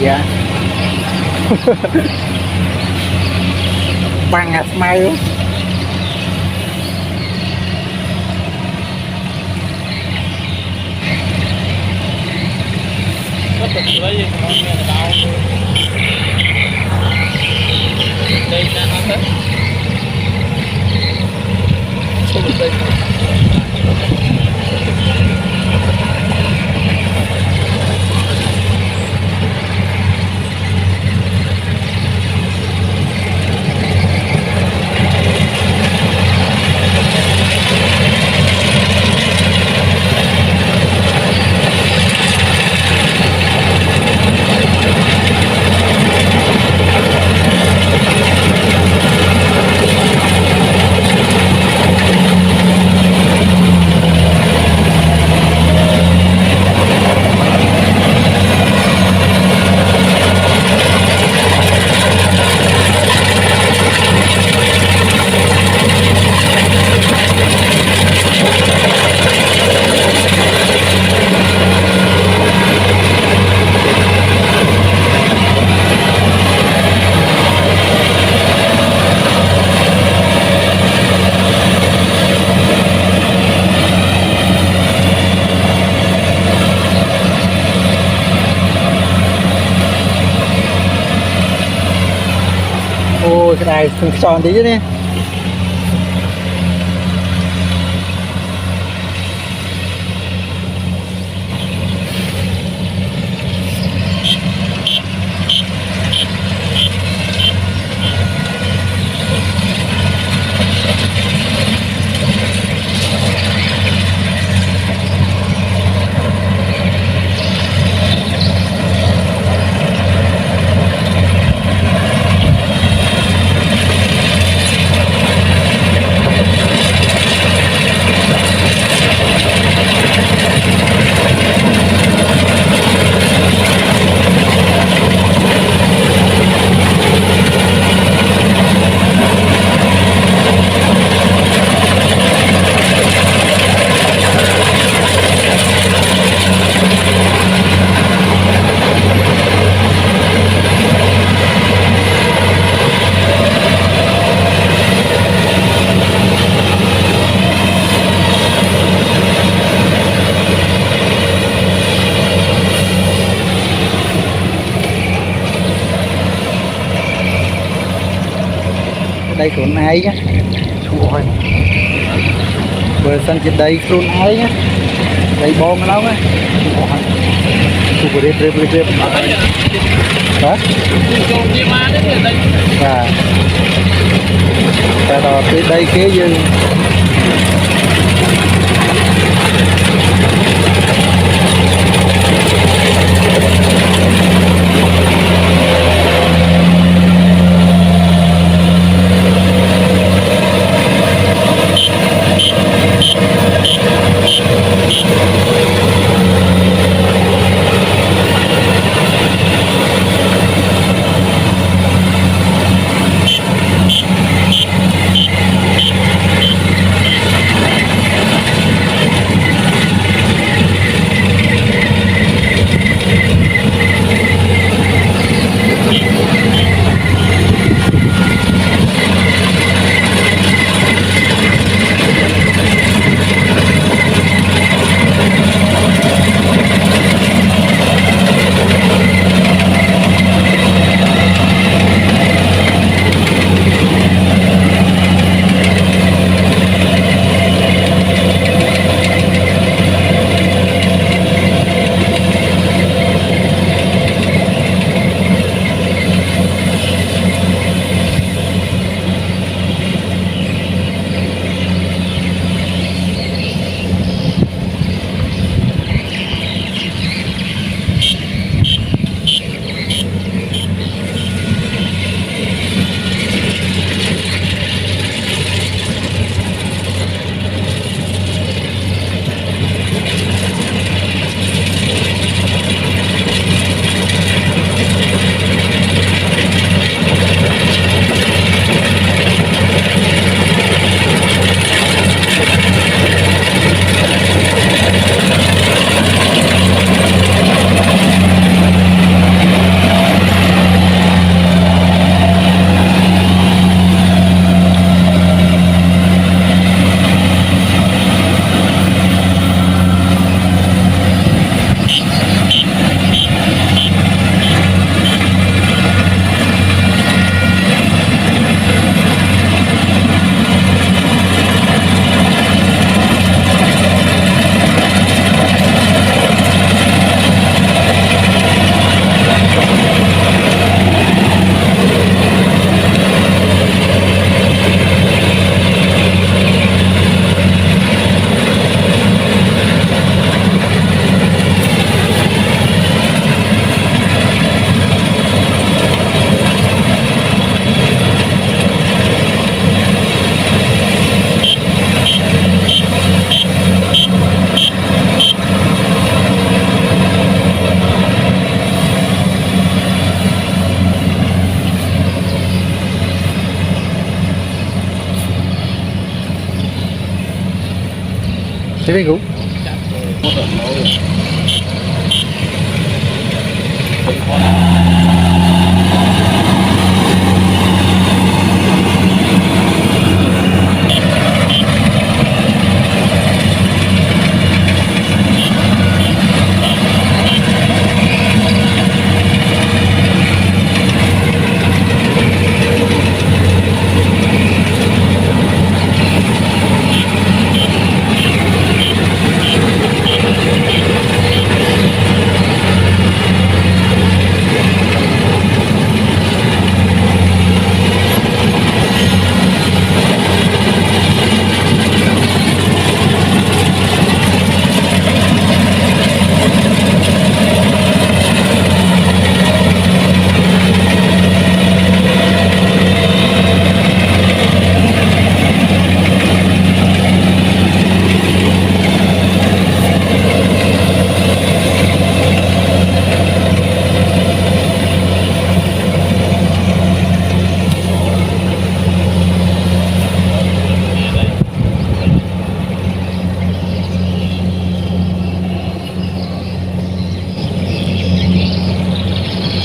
dạ bằng ngạt mai luôn có tục lấy gì mà nghe là đau đây nè nó hết đây ôi cái này tròn tí chứ đi đâyខ្លួនឯងណាឈួរហើយបើសិនជាដីខ្លួនឯងណាដីបងម្ដងណាឈួរហើយទូរៀបបាទចូលជាមកនេះដីបាទតែដល់ពេលដីគេយើង thế bên cũng chặt rồi một đợt lâu rồi bên con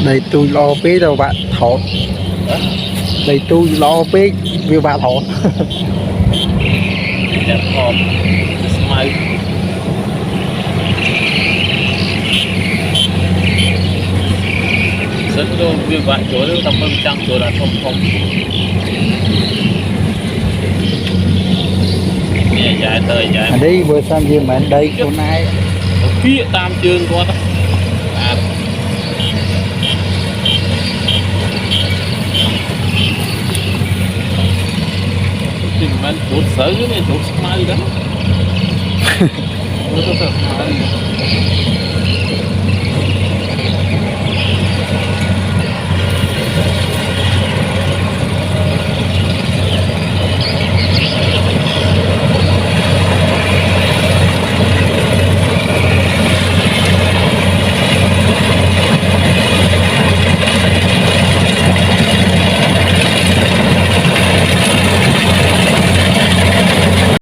đây tôi lo phí đâu bạn thọ đây tôi lo phí vì bạn thọ đẹp hòm smile rất đôi việc bạn chỗ đâu tầm hơn trăm chỗ là không không nè dài tới dài ở đây vừa sang gì mà anh đây con ai phía tam chương qua đó à thì mình chỗ sở cái này chỗ smile đó. Nó có smile